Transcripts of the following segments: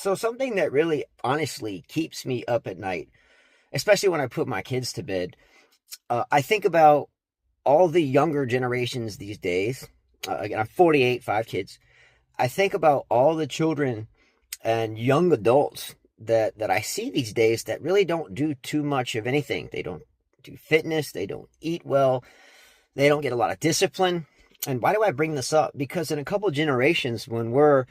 So something that really honestly keeps me up at night, especially when I put my kids to bed, I think about all the younger generations these days. Again, I'm 48, five kids. I think about all the children and young adults that I see these days that really don't do too much of anything. They don't do fitness, they don't eat well, they don't get a lot of discipline. And why do I bring this up? Because in a couple of generations, when we're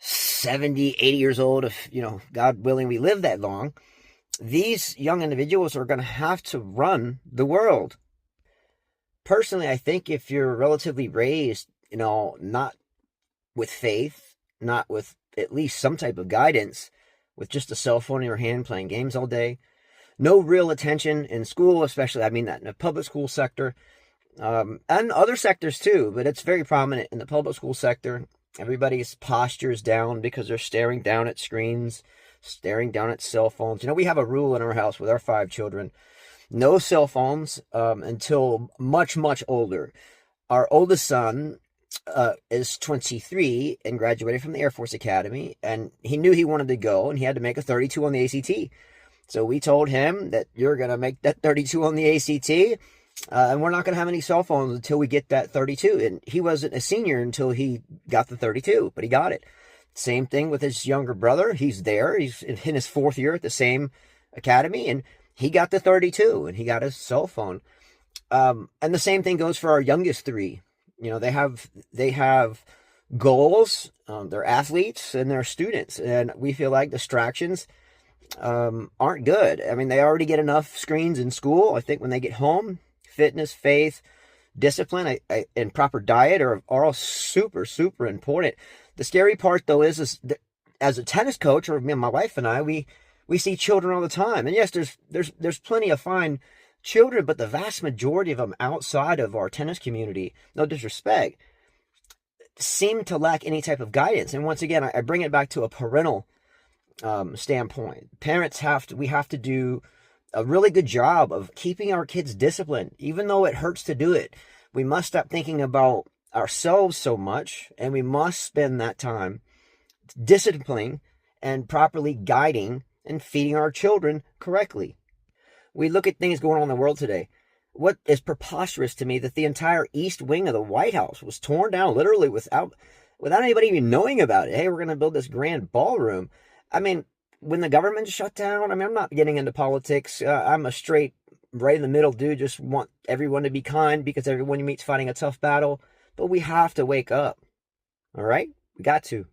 70, 80 years old, if, God willing, we live that long, these young individuals are going to have to run the world. Personally, I think if you're relatively raised, not with faith, not with at least some type of guidance, with just a cell phone in your hand playing games all day, no real attention in school, especially, I mean that in the public school sector, and other sectors too, but it's very prominent in the public school sector. Everybody's posture is down because they're staring down at screens, staring down at cell phones. We have a rule in our house with our five children: no cell phones until much, much older. Our oldest son is 23 and graduated from the Air Force Academy, and he knew he wanted to go, and he had to make a 32 on the ACT. So we told him that you're going to make that 32 on the ACT, and we're not going to have any cell phones until we get that 32. And he wasn't a senior until he got the 32, but he got it. Same thing with his younger brother. He's there. He's in his fourth year at the same academy, and he got the 32, and he got his cell phone. And the same thing goes for our youngest three. They have goals. They're athletes and they're students, and we feel like distractions aren't good. I mean, they already get enough screens in school. I think when they get home, fitness, faith, discipline, and proper diet are all super, super important. The scary part, though, is that as a tennis coach, or my wife and I, we see children all the time. And yes, there's plenty of fine children, but the vast majority of them outside of our tennis community, no disrespect, seem to lack any type of guidance. And once again, I bring it back to a parental standpoint. We have to do a really good job of keeping our kids disciplined, even though it hurts to do it. We must stop thinking about ourselves so much, and we must spend that time disciplining and properly guiding and feeding our children correctly. We look at things going on in the world today. What is preposterous to me that the entire east wing of the White House was torn down literally without anybody even knowing about it. Hey, we're going to build this grand ballroom. I mean, when the government shut down, I'm not getting into politics. I'm a straight, right in the middle dude. Just want everyone to be kind because everyone you meet's fighting a tough battle. But we have to wake up. All right? We got to.